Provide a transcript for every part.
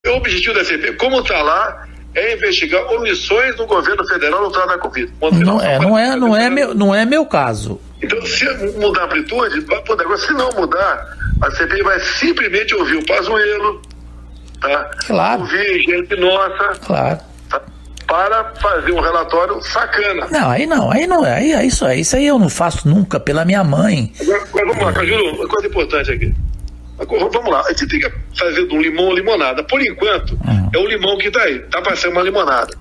O objetivo da CPI, como está lá, é investigar omissões do governo federal no trato da Covid. Não é meu caso. Então, se mudar a amplitude, vai poder. Agora, se não mudar, a CPI vai simplesmente ouvir o Pazuello, tá? Claro. Ouvir gente nossa. Claro. Tá? Para fazer um relatório sacana. Isso aí eu não faço nunca pela minha mãe. Agora vamos lá, Cajuru, uma coisa importante aqui. Agora, vamos lá, a gente tem que fazer do limão limonada. Por enquanto, é o limão que está aí, tá para ser uma limonada.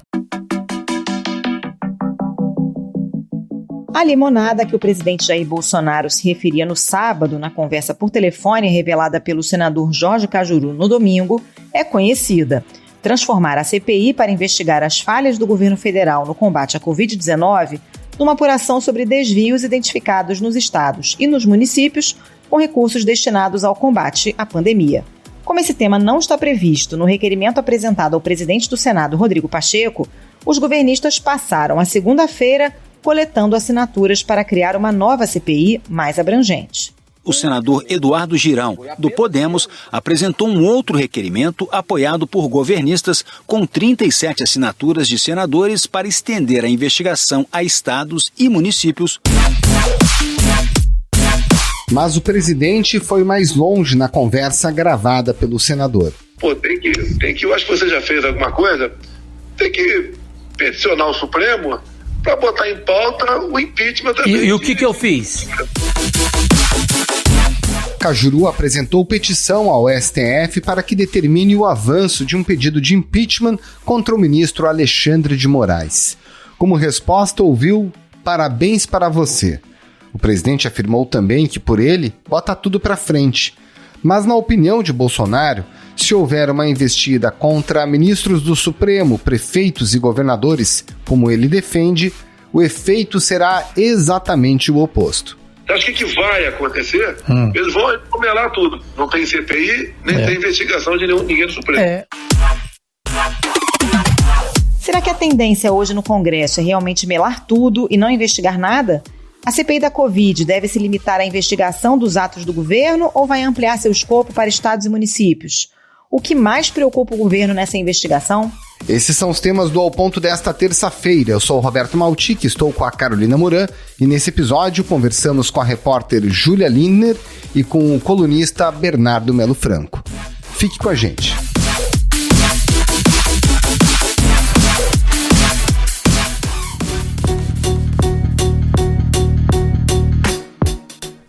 A limonada que o presidente Jair Bolsonaro se referia no sábado na conversa por telefone revelada pelo senador Jorge Cajuru no domingo é conhecida. Transformar a CPI para investigar as falhas do governo federal no combate à Covid-19 numa apuração sobre desvios identificados nos estados e nos municípios com recursos destinados ao combate à pandemia. Como esse tema não está previsto no requerimento apresentado ao presidente do Senado, Rodrigo Pacheco, os governistas passaram a segunda-feira coletando assinaturas para criar uma nova CPI mais abrangente. O senador Eduardo Girão, do Podemos, apresentou um outro requerimento apoiado por governistas com 37 assinaturas de senadores para estender a investigação a estados e municípios. Mas o presidente foi mais longe na conversa gravada pelo senador. Tem que, eu acho que você já fez alguma coisa, tem que peticionar o Supremo para botar em pauta o impeachment também. E o que eu fiz? Cajuru apresentou petição ao STF para que determine o avanço de um pedido de impeachment contra o ministro Alexandre de Moraes. Como resposta, ouviu "parabéns para você". O presidente afirmou também que, por ele, bota tudo para frente. Mas, na opinião de Bolsonaro, se houver uma investida contra ministros do Supremo, prefeitos e governadores, como ele defende, o efeito será exatamente o oposto. Acho que vai acontecer, eles vão comelar tudo. Não tem CPI, nem tem investigação de ninguém do Supremo. Será que a tendência hoje no Congresso é realmente melar tudo e não investigar nada? A CPI da Covid deve se limitar à investigação dos atos do governo ou vai ampliar seu escopo para estados e municípios? O que mais preocupa o governo nessa investigação? Esses são os temas do Ao Ponto desta terça-feira. Eu sou o Roberto Maltic, estou com a Carolina Moran e nesse episódio conversamos com a repórter Júlia Lindner e com o colunista Bernardo Melo Franco. Fique com a gente.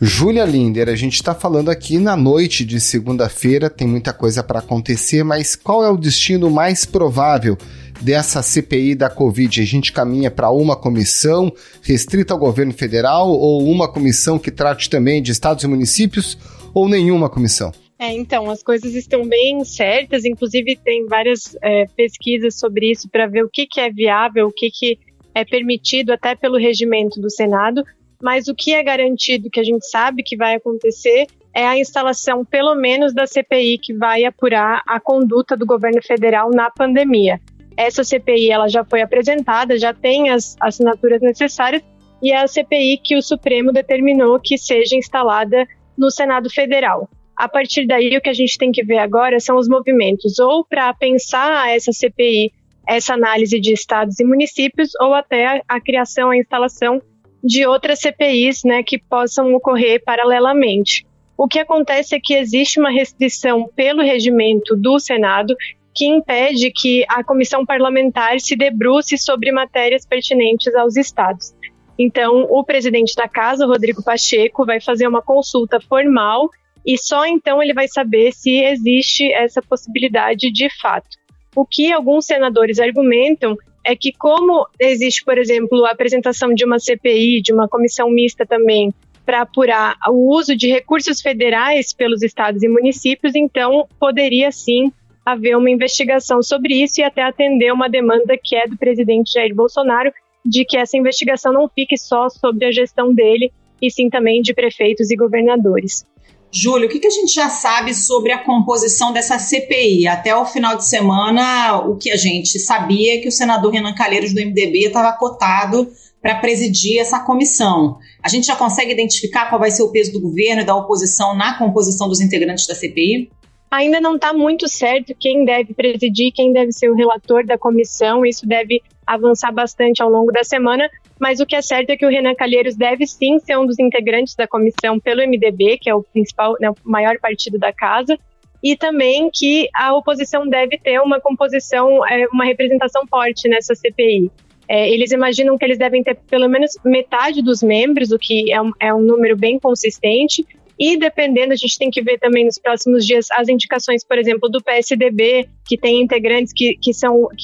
Júlia Lindner, a gente está falando aqui na noite de segunda-feira, tem muita coisa para acontecer, mas qual é o destino mais provável dessa CPI da Covid? A gente caminha para uma comissão restrita ao governo federal ou uma comissão que trate também de estados e municípios ou nenhuma comissão? Então, as coisas estão bem certas, inclusive tem várias pesquisas sobre isso para ver o que é viável, o que é permitido até pelo regimento do Senado. Mas o que é garantido, que a gente sabe que vai acontecer, é a instalação, pelo menos, da CPI que vai apurar a conduta do governo federal na pandemia. Essa CPI ela já foi apresentada, já tem as assinaturas necessárias, e é a CPI que o Supremo determinou que seja instalada no Senado Federal. A partir daí, o que a gente tem que ver agora são os movimentos, ou para pensar essa CPI, essa análise de estados e municípios, ou até a criação, a instalação de outras CPIs, que possam ocorrer paralelamente. O que acontece é que existe uma restrição pelo regimento do Senado que impede que a comissão parlamentar se debruce sobre matérias pertinentes aos estados. Então, o presidente da casa, Rodrigo Pacheco, vai fazer uma consulta formal e só então ele vai saber se existe essa possibilidade de fato. O que alguns senadores argumentam é que como existe, por exemplo, a apresentação de uma CPI, de uma comissão mista também, para apurar o uso de recursos federais pelos estados e municípios, então poderia sim haver uma investigação sobre isso e até atender uma demanda que é do presidente Jair Bolsonaro, de que essa investigação não fique só sobre a gestão dele, e sim também de prefeitos e governadores. Júlio, o que a gente já sabe sobre a composição dessa CPI? Até o final de semana, o que a gente sabia é que o senador Renan Calheiros, do MDB, estava cotado para presidir essa comissão. A gente já consegue identificar qual vai ser o peso do governo e da oposição na composição dos integrantes da CPI? Ainda não está muito certo quem deve presidir, quem deve ser o relator da comissão. Isso deve avançar bastante ao longo da semana, mas o que é certo é que o Renan Calheiros deve sim ser um dos integrantes da comissão pelo MDB, que é o principal, né, o maior partido da casa, e também que a oposição deve ter uma composição, uma representação forte nessa CPI. Eles imaginam que eles devem ter pelo menos metade dos membros, o que é um número bem consistente. E dependendo, a gente tem que ver também nos próximos dias as indicações, por exemplo, do PSDB, que tem integrantes que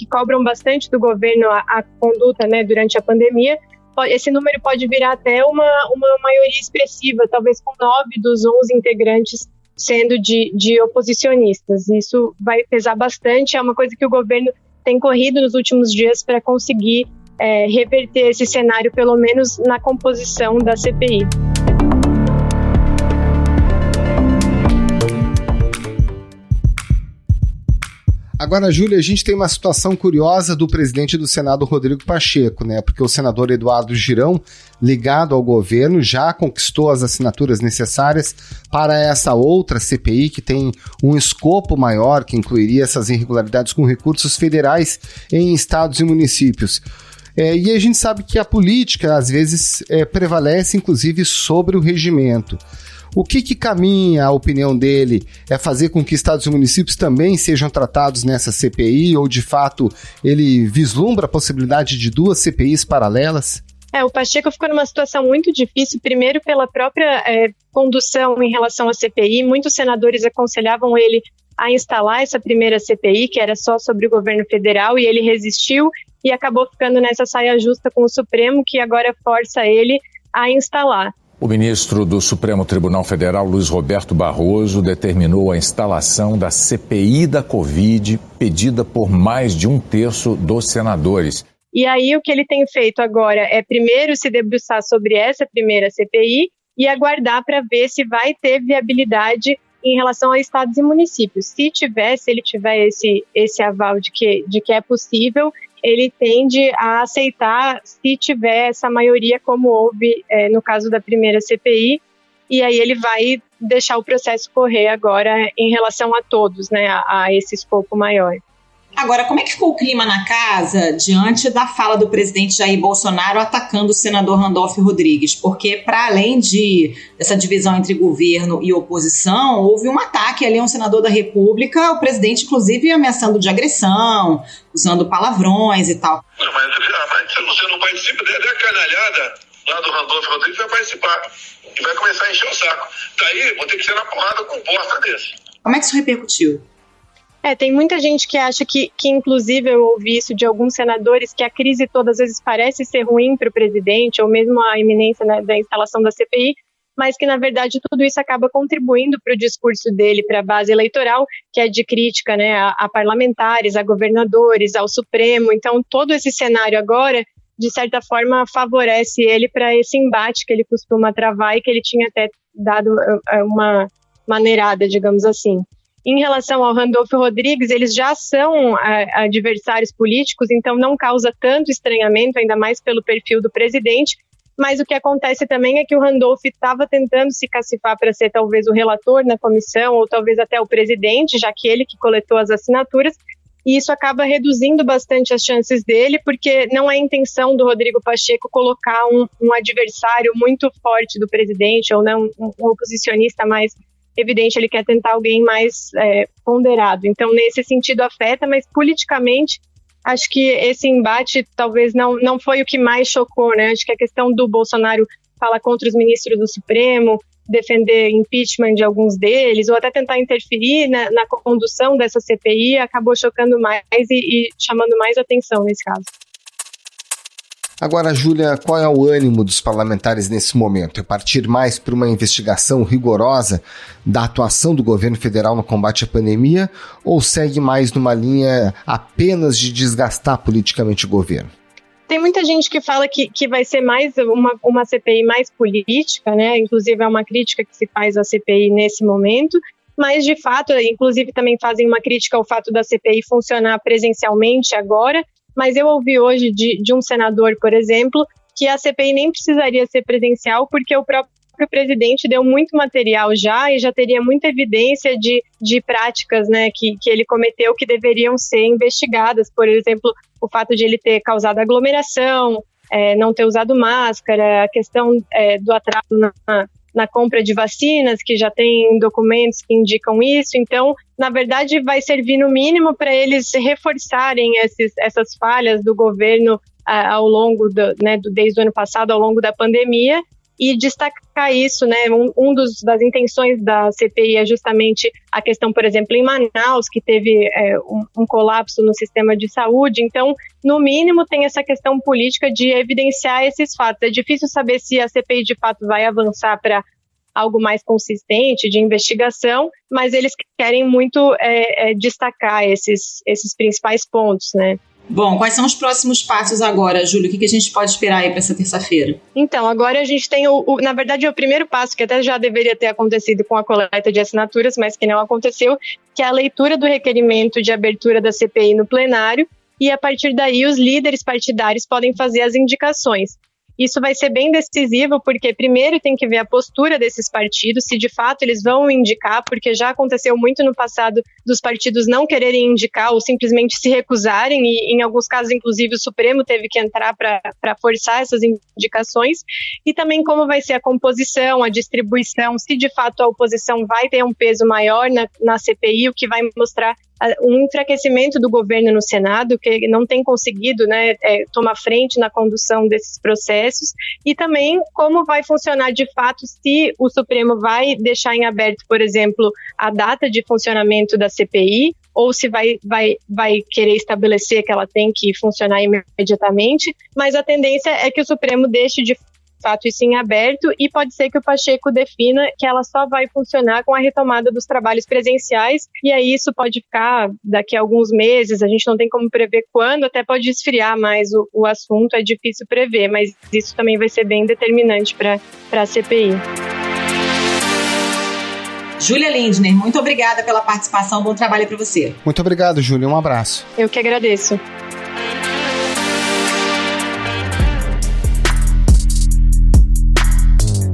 cobram bastante do governo a conduta, né, durante a pandemia. Esse número pode virar até uma maioria expressiva, talvez com 9 dos 11 integrantes sendo de oposicionistas. Isso vai pesar bastante, é uma coisa que o governo tem corrido nos últimos dias para conseguir reverter esse cenário, pelo menos na composição da CPI. Agora, Júlia, a gente tem uma situação curiosa do presidente do Senado, Rodrigo Pacheco, né? Porque o senador Eduardo Girão, ligado ao governo, já conquistou as assinaturas necessárias para essa outra CPI, que tem um escopo maior, que incluiria essas irregularidades com recursos federais em estados e municípios. E a gente sabe que a política, às vezes, prevalece, inclusive, sobre o regimento. O que caminha, a opinião dele, é fazer com que estados e municípios também sejam tratados nessa CPI, ou de fato ele vislumbra a possibilidade de 2 CPIs paralelas? O Pacheco ficou numa situação muito difícil, primeiro pela própria condução em relação à CPI. Muitos senadores aconselhavam ele a instalar essa primeira CPI, que era só sobre o governo federal, e ele resistiu e acabou ficando nessa saia justa com o Supremo, que agora força ele a instalar. O ministro do Supremo Tribunal Federal, Luiz Roberto Barroso, determinou a instalação da CPI da Covid, pedida por mais de 1/3 dos senadores. E aí o que ele tem feito agora é primeiro se debruçar sobre essa primeira CPI e aguardar para ver se vai ter viabilidade em relação a estados e municípios. Se ele tiver esse aval de que é possível, ele tende a aceitar se tiver essa maioria, como houve no caso da primeira CPI, e aí ele vai deixar o processo correr agora em relação a todos, né, a esse escopo maior. Agora, como é que ficou o clima na casa diante da fala do presidente Jair Bolsonaro atacando o senador Randolfo Rodrigues? Porque, para além dessa divisão entre governo e oposição, houve um ataque ali a um senador da República, o presidente, inclusive, ameaçando de agressão, usando palavrões e tal. Não, mas se você não participa, da canalhada lá do Randolfo Rodrigues vai participar e vai começar a encher o saco. Daí, vou ter que ser na porrada com um bosta desse. Como é que isso repercutiu? Tem muita gente que acha que inclusive eu ouvi isso de alguns senadores, que a crise toda às vezes parece ser ruim para o presidente, ou mesmo a iminência, né, da instalação da CPI, mas que na verdade tudo isso acaba contribuindo para o discurso dele, para a base eleitoral, que é de crítica, né, a parlamentares, a governadores, ao Supremo. Então todo esse cenário agora, de certa forma, favorece ele para esse embate que ele costuma travar e que ele tinha até dado uma maneirada, digamos assim. Em relação ao Randolfo Rodrigues, eles já são adversários políticos, então não causa tanto estranhamento, ainda mais pelo perfil do presidente, mas o que acontece também é que o Randolfo estava tentando se cacifar para ser talvez o relator na comissão, ou talvez até o presidente, já que ele que coletou as assinaturas, e isso acaba reduzindo bastante as chances dele, porque não é a intenção do Rodrigo Pacheco colocar um adversário muito forte do presidente, ou não um oposicionista mais evidente, ele quer tentar alguém mais ponderado. Então, nesse sentido, afeta, mas politicamente, acho que esse embate talvez não foi o que mais chocou, né? Acho que a questão do Bolsonaro falar contra os ministros do Supremo, defender impeachment de alguns deles, ou até tentar interferir na condução dessa CPI, acabou chocando mais e chamando mais atenção nesse caso. Agora, Júlia, qual é o ânimo dos parlamentares nesse momento? É partir mais para uma investigação rigorosa da atuação do governo federal no combate à pandemia, ou segue mais numa linha apenas de desgastar politicamente o governo? Tem muita gente que fala que vai ser mais uma CPI mais política, né? Inclusive é uma crítica que se faz à CPI nesse momento, mas de fato, inclusive também fazem uma crítica ao fato da CPI funcionar presencialmente agora. Mas eu ouvi hoje de um senador, por exemplo, que a CPI nem precisaria ser presencial porque o próprio próprio presidente deu muito material já e já teria muita evidência de práticas, né, que ele cometeu que deveriam ser investigadas. Por exemplo, o fato de ele ter causado aglomeração, não ter usado máscara, a questão do atraso na compra de vacinas, que já tem documentos que indicam isso. Então, na verdade, vai servir no mínimo para eles reforçarem essas falhas do governo ao longo desde o ano passado, ao longo da pandemia, e destacar isso, né? Das intenções da CPI é justamente a questão, por exemplo, em Manaus, que teve um colapso no sistema de saúde. Então, no mínimo, tem essa questão política de evidenciar esses fatos. É difícil saber se a CPI, de fato, vai avançar para algo mais consistente de investigação, mas eles querem muito destacar esses principais pontos, né? Bom, quais são os próximos passos agora, Júlio? O que a gente pode esperar aí para essa terça-feira? Então, agora a gente tem, na verdade, o primeiro passo, que até já deveria ter acontecido com a coleta de assinaturas, mas que não aconteceu, que é a leitura do requerimento de abertura da CPI no plenário, e a partir daí os líderes partidários podem fazer as indicações. Isso vai ser bem decisivo, porque primeiro tem que ver a postura desses partidos, se de fato eles vão indicar, porque já aconteceu muito no passado dos partidos não quererem indicar ou simplesmente se recusarem, e em alguns casos, inclusive, o Supremo teve que entrar para forçar essas indicações, e também como vai ser a composição, a distribuição, se de fato a oposição vai ter um peso maior na CPI, o que vai mostrar um enfraquecimento do governo no Senado, que não tem conseguido, né, tomar frente na condução desses processos, e também como vai funcionar de fato, se o Supremo vai deixar em aberto, por exemplo, a data de funcionamento da CPI, ou se vai querer estabelecer que ela tem que funcionar imediatamente, mas a tendência é que o Supremo deixe de fato isso em aberto, e pode ser que o Pacheco defina que ela só vai funcionar com a retomada dos trabalhos presenciais, e aí isso pode ficar daqui a alguns meses, a gente não tem como prever quando, até pode esfriar mais o assunto, é difícil prever, mas isso também vai ser bem determinante para a CPI. Júlia Lindner, muito obrigada pela participação, bom trabalho para você. Muito obrigado, Júlia, um abraço. Eu que agradeço.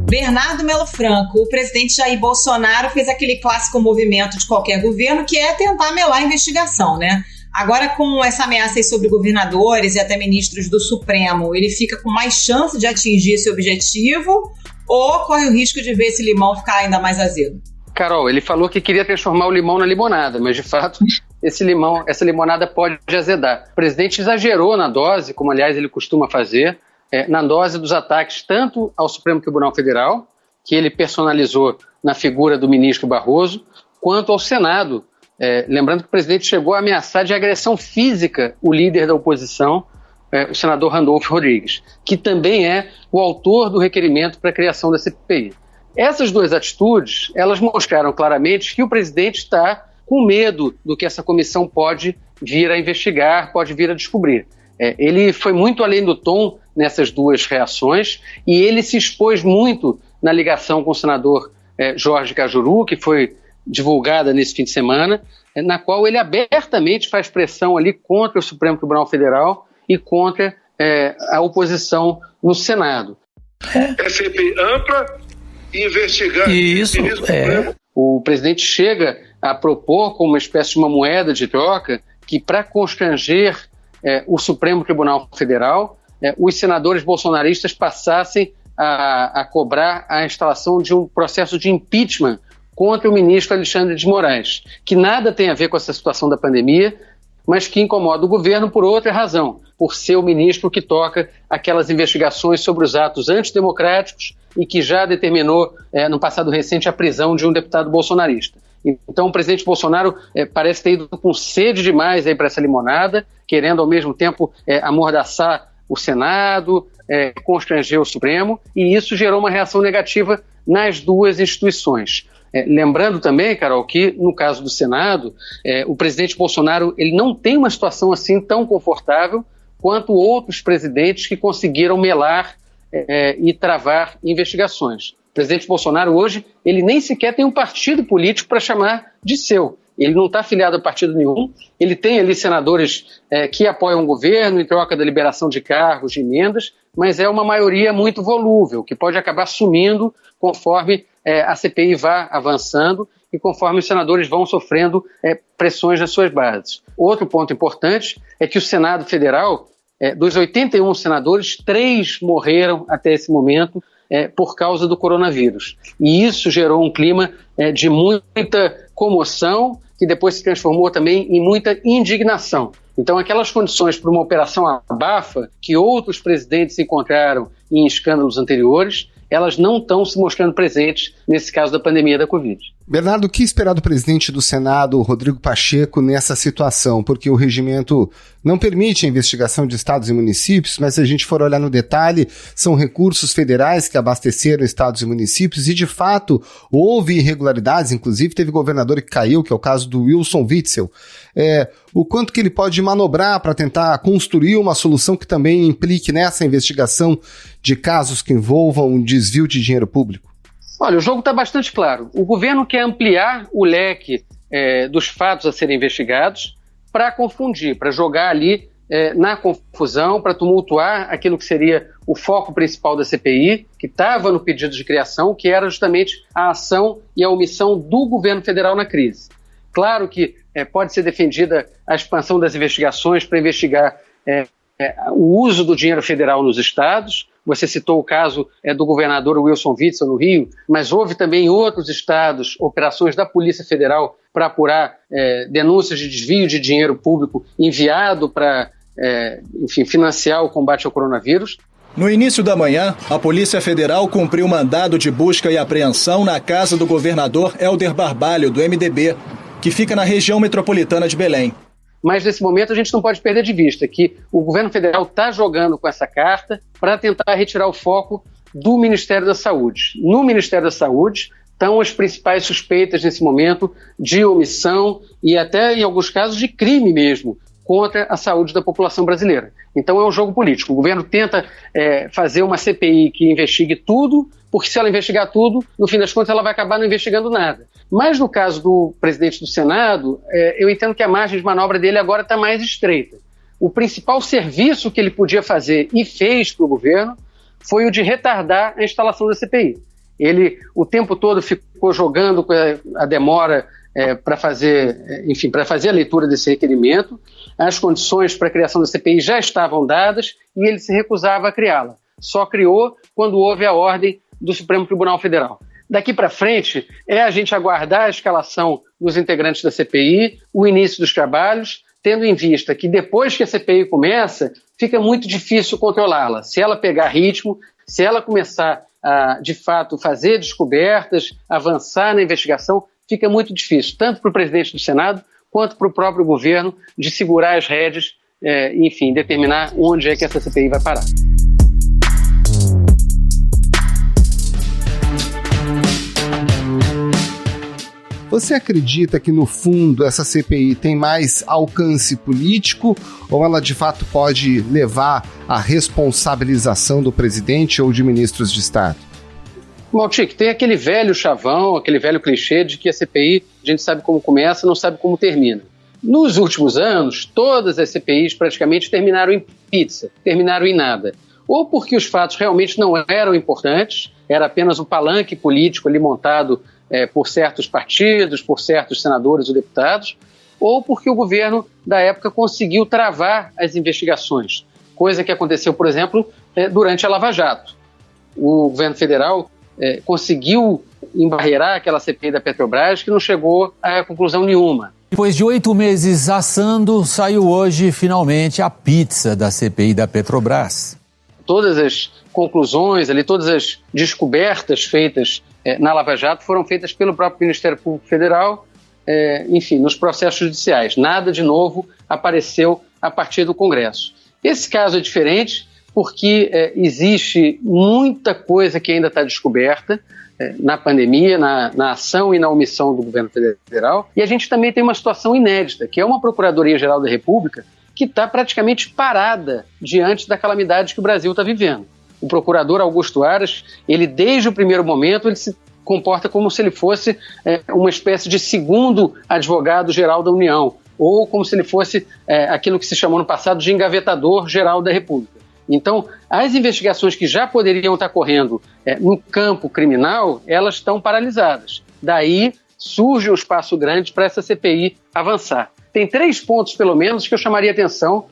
Bernardo Melo Franco, o presidente Jair Bolsonaro fez aquele clássico movimento de qualquer governo, que é tentar melar a investigação, né? Agora, com essa ameaça aí sobre governadores e até ministros do Supremo, ele fica com mais chance de atingir esse objetivo ou corre o risco de ver esse limão ficar ainda mais azedo? Carol, ele falou que queria transformar o limão na limonada, mas de fato essa limonada pode azedar. O presidente exagerou na dose, como aliás ele costuma fazer, na dose dos ataques tanto ao Supremo Tribunal Federal, que ele personalizou na figura do ministro Barroso, quanto ao Senado. Lembrando que o presidente chegou a ameaçar de agressão física o líder da oposição, o senador Randolfo Rodrigues, que também é o autor do requerimento para a criação da CPI. Essas duas atitudes, elas mostraram claramente que o presidente está com medo do que essa comissão pode vir a investigar, pode vir a descobrir. Ele foi muito além do tom nessas duas reações e ele se expôs muito na ligação com o senador Jorge Cajuru, que foi divulgada nesse fim de semana, na qual ele abertamente faz pressão ali contra o Supremo Tribunal Federal e contra a oposição no Senado. É CPI ampla e investigar. Isso, O presidente chega a propor como uma espécie de uma moeda de troca que, para constranger o Supremo Tribunal Federal, os senadores bolsonaristas passassem a cobrar a instalação de um processo de impeachment contra o ministro Alexandre de Moraes, que nada tem a ver com essa situação da pandemia, mas que incomoda o governo por outra razão, por ser o ministro que toca aquelas investigações sobre os atos antidemocráticos e que já determinou, no passado recente, a prisão de um deputado bolsonarista. Então o presidente Bolsonaro parece ter ido com sede demais para essa limonada, querendo ao mesmo tempo amordaçar o Senado, constranger o Supremo, e isso gerou uma reação negativa nas duas instituições. Lembrando também, Carol, que no caso do Senado, o presidente Bolsonaro ele não tem uma situação assim tão confortável quanto outros presidentes que conseguiram melar e travar investigações. O presidente Bolsonaro hoje, ele nem sequer tem um partido político para chamar de seu. Ele não está afiliado a partido nenhum, ele tem ali senadores que apoiam o governo em troca da liberação de cargos, de emendas, mas é uma maioria muito volúvel, que pode acabar sumindo conforme a CPI vá avançando e conforme os senadores vão sofrendo pressões nas suas bases. Outro ponto importante é que o Senado Federal, dos 81 senadores, 3 morreram até esse momento por causa do coronavírus. E isso gerou um clima de muita comoção, que depois se transformou também em muita indignação. Então, aquelas condições para uma operação abafa que outros presidentes encontraram em escândalos anteriores, elas não estão se mostrando presentes nesse caso da pandemia da Covid. Bernardo, o que esperar do presidente do Senado, Rodrigo Pacheco, nessa situação? Porque o regimento não permite a investigação de estados e municípios, mas se a gente for olhar no detalhe, são recursos federais que abasteceram estados e municípios e, de fato, houve irregularidades, inclusive teve governador que caiu, que é o caso do Wilson Witzel. O quanto que ele pode manobrar para tentar construir uma solução que também implique nessa investigação de casos que envolvam desvio de dinheiro público? Olha, o jogo está bastante claro. O governo quer ampliar o leque dos fatos a serem investigados para confundir, para jogar ali na confusão, para tumultuar aquilo que seria o foco principal da CPI, que estava no pedido de criação, que era justamente a ação e a omissão do governo federal na crise. Claro que pode ser defendida a expansão das investigações para investigar o uso do dinheiro federal nos estados. Você citou o caso do governador Wilson Witzel no Rio, mas houve também em outros estados operações da Polícia Federal para apurar denúncias de desvio de dinheiro público enviado para, financiar o combate ao coronavírus. No início da manhã, a Polícia Federal cumpriu mandado de busca e apreensão na casa do governador Helder Barbalho, do MDB, que fica na região metropolitana de Belém. Mas nesse momento a gente não pode perder de vista que o governo federal está jogando com essa carta para tentar retirar o foco do Ministério da Saúde. No Ministério da Saúde estão as principais suspeitas nesse momento de omissão e até em alguns casos de crime mesmo contra a saúde da população brasileira. Então é um jogo político. O governo tenta fazer uma CPI que investigue tudo, porque se ela investigar tudo, no fim das contas ela vai acabar não investigando nada. Mas no caso do presidente do Senado, eu entendo que a margem de manobra dele agora está mais estreita. O principal serviço que ele podia fazer e fez para o governo foi o de retardar a instalação da CPI. Ele o tempo todo ficou jogando com a demora para fazer a leitura desse requerimento. As condições para a criação da CPI já estavam dadas e ele se recusava a criá-la. Só criou quando houve a ordem do Supremo Tribunal Federal. Daqui para frente a gente aguardar a escalação dos integrantes da CPI, o início dos trabalhos, tendo em vista que depois que a CPI começa, fica muito difícil controlá-la. Se ela pegar ritmo, se ela começar a, de fato, fazer descobertas, avançar na investigação, fica muito difícil, tanto para o presidente do Senado, quanto para o próprio governo, de segurar as rédeas, determinar onde é que essa CPI vai parar. Você acredita que, no fundo, essa CPI tem mais alcance político ou ela, de fato, pode levar à responsabilização do presidente ou de ministros de Estado? Maltic, tem aquele velho chavão, aquele velho clichê de que a CPI, a gente sabe como começa, não sabe como termina. Nos últimos anos, todas as CPIs praticamente terminaram em pizza, terminaram em nada. Ou porque os fatos realmente não eram importantes, era apenas um palanque político ali montado por certos partidos, por certos senadores ou deputados, ou porque o governo da época conseguiu travar as investigações, coisa que aconteceu, por exemplo, durante a Lava Jato. O governo federal conseguiu embarrear aquela CPI da Petrobras que não chegou a conclusão nenhuma. Depois de 8 meses assando, saiu hoje finalmente a pizza da CPI da Petrobras. Todas as conclusões, todas as descobertas feitas na Lava Jato foram feitas pelo próprio Ministério Público Federal, nos processos judiciais. Nada de novo apareceu a partir do Congresso. Esse caso é diferente porque existe muita coisa que ainda está descoberta na pandemia, na ação e na omissão do governo federal. E a gente também tem uma situação inédita, que é uma Procuradoria-Geral da República que está praticamente parada diante da calamidade que o Brasil está vivendo. O procurador Augusto Aras, ele desde o primeiro momento, ele se comporta como se ele fosse uma espécie de segundo advogado-geral da União, ou como se ele fosse aquilo que se chamou no passado de engavetador-geral da República. Então, as investigações que já poderiam estar correndo no campo criminal, elas estão paralisadas. Daí surge um espaço grande para essa CPI avançar. Tem 3 pontos, pelo menos, que eu chamaria atenção,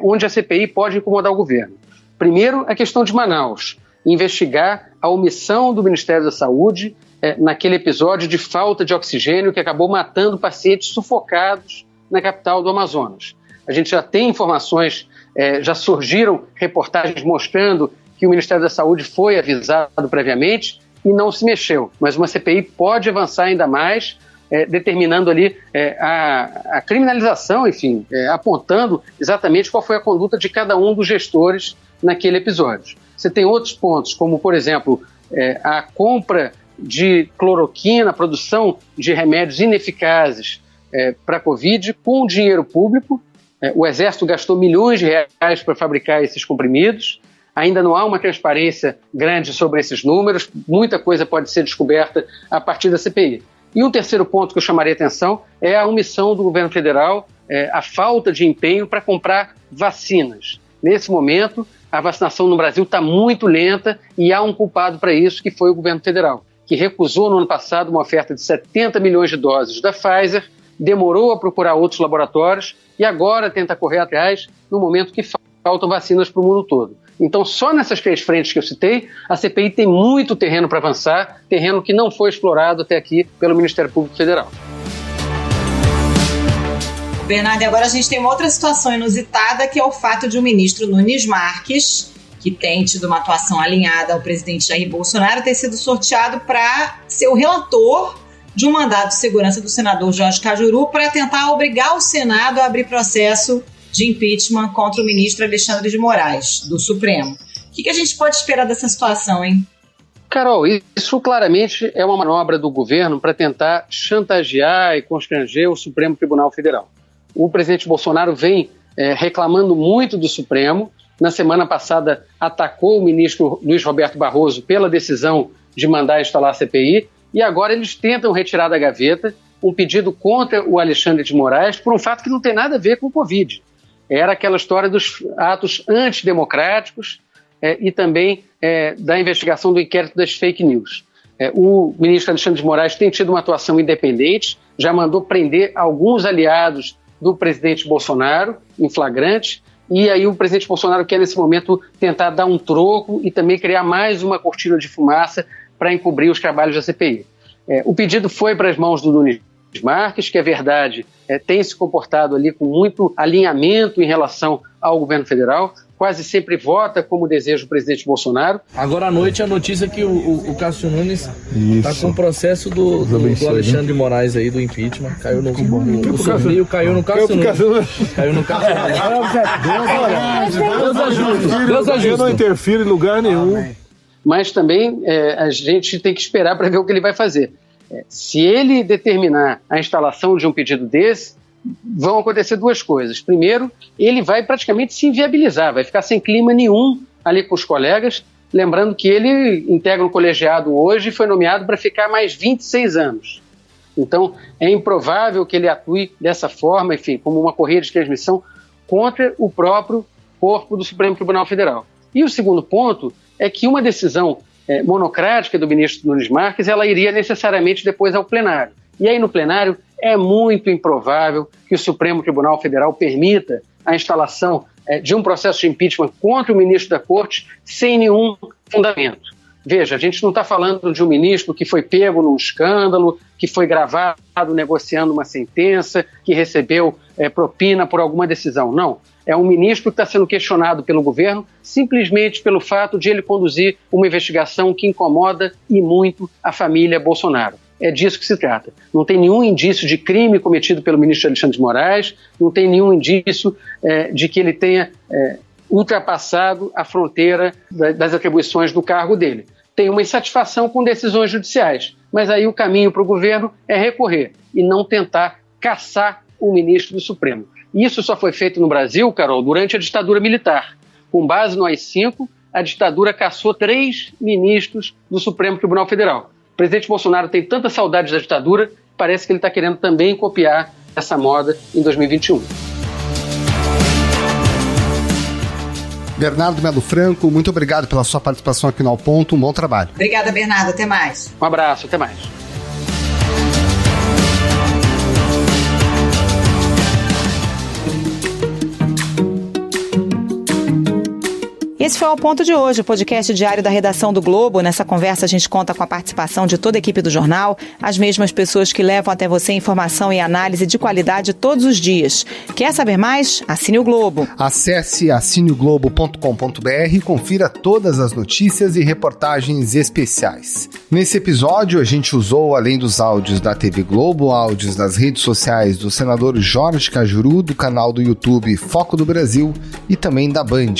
onde a CPI pode incomodar o governo. Primeiro, a questão de Manaus. Investigar a omissão do Ministério da Saúde naquele episódio de falta de oxigênio que acabou matando pacientes sufocados na capital do Amazonas. A gente já tem informações, já surgiram reportagens mostrando que o Ministério da Saúde foi avisado previamente e não se mexeu. Mas uma CPI pode avançar ainda mais, determinando ali a criminalização, enfim, apontando exatamente qual foi a conduta de cada um dos gestores naquele episódio. Você tem outros pontos, como, por exemplo, a compra de cloroquina, a produção de remédios ineficazes para a Covid com dinheiro público. O Exército gastou milhões de reais para fabricar esses comprimidos. Ainda não há uma transparência grande sobre esses números. Muita coisa pode ser descoberta a partir da CPI. E um terceiro ponto que eu chamaria atenção é a omissão do governo federal, a falta de empenho para comprar vacinas. Nesse momento, a vacinação no Brasil está muito lenta e há um culpado para isso, que foi o governo federal, que recusou no ano passado uma oferta de 70 milhões de doses da Pfizer, demorou a procurar outros laboratórios e agora tenta correr atrás no momento que faltam vacinas para o mundo todo. Então, só nessas 3 frentes que eu citei, a CPI tem muito terreno para avançar, terreno que não foi explorado até aqui pelo Ministério Público Federal. Bernardo, e agora a gente tem uma outra situação inusitada, que é o fato de o ministro Nunes Marques, que tem tido uma atuação alinhada ao presidente Jair Bolsonaro, ter sido sorteado para ser o relator de um mandado de segurança do senador Jorge Cajuru para tentar obrigar o Senado a abrir processo de impeachment contra o ministro Alexandre de Moraes, do Supremo. O que a gente pode esperar dessa situação, hein? Carol, isso claramente é uma manobra do governo para tentar chantagear e constranger o Supremo Tribunal Federal. O presidente Bolsonaro vem reclamando muito do Supremo. Na semana passada atacou o ministro Luiz Roberto Barroso pela decisão de mandar instalar a CPI, e agora eles tentam retirar da gaveta um pedido contra o Alexandre de Moraes por um fato que não tem nada a ver com o Covid. Era aquela história dos atos antidemocráticos e também da investigação do inquérito das fake news. O ministro Alexandre de Moraes tem tido uma atuação independente, já mandou prender alguns aliados do presidente Bolsonaro em flagrante, e aí o presidente Bolsonaro quer nesse momento tentar dar um troco e também criar mais uma cortina de fumaça para encobrir os trabalhos da CPI. O pedido foi para as mãos do Nunes Marques, que é verdade, tem se comportado ali com muito alinhamento em relação ao governo federal, quase sempre vota como deseja o presidente Bolsonaro. Agora à noite a notícia é que o Cássio Nunes está com o processo do Alexandre de Moraes aí, do impeachment. Caiu no sorteio, caiu no Cássio Nunes. Caiu no Cássio Nunes. Deus ajuda. Eu não interfiro em lugar nenhum. Mas também a gente tem que esperar para ver o que ele vai fazer. Se ele determinar a instalação de um pedido desse, vão acontecer 2 coisas. Primeiro, ele vai praticamente se inviabilizar, vai ficar sem clima nenhum ali com os colegas, lembrando que ele integra um colegiado hoje e foi nomeado para ficar mais 26 anos. Então, é improvável que ele atue dessa forma, enfim, como uma correia de transmissão contra o próprio corpo do Supremo Tribunal Federal. E o segundo ponto é que uma decisão monocrática do ministro Nunes Marques, ela iria necessariamente depois ao plenário. E aí no plenário é muito improvável que o Supremo Tribunal Federal permita a instalação de um processo de impeachment contra o ministro da Corte sem nenhum fundamento. Veja, a gente não está falando de um ministro que foi pego num escândalo, que foi gravado negociando uma sentença, que recebeu propina por alguma decisão. Não. É um ministro que está sendo questionado pelo governo simplesmente pelo fato de ele conduzir uma investigação que incomoda e muito a família Bolsonaro. É disso que se trata. Não tem nenhum indício de crime cometido pelo ministro Alexandre de Moraes, não tem nenhum indício de que ele tenha ultrapassado a fronteira das atribuições do cargo dele. Tem uma insatisfação com decisões judiciais, mas aí o caminho para o governo é recorrer e não tentar caçar o ministro do Supremo. Isso só foi feito no Brasil, Carol, durante a ditadura militar. Com base no AI-5, a ditadura caçou 3 ministros do Supremo Tribunal Federal. O presidente Bolsonaro tem tanta saudade da ditadura, parece que ele está querendo também copiar essa moda em 2021. Bernardo Melo Franco, muito obrigado pela sua participação aqui no Ao Ponto. Um bom trabalho. Obrigada, Bernardo. Até mais. Um abraço, até mais. Esse foi o Ponto de hoje, o podcast diário da redação do Globo. Nessa conversa a gente conta com a participação de toda a equipe do jornal, as mesmas pessoas que levam até você informação e análise de qualidade todos os dias. Quer saber mais? Assine o Globo. Acesse assineoglobo.com.br e confira todas as notícias e reportagens especiais. Nesse episódio a gente usou, além dos áudios da TV Globo, áudios das redes sociais do senador Jorge Cajuru, do canal do YouTube Foco do Brasil e também da Band.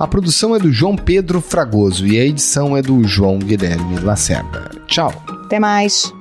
A produção é do João Pedro Fragoso e a edição é do João Guilherme Lacerda. Tchau. Até mais.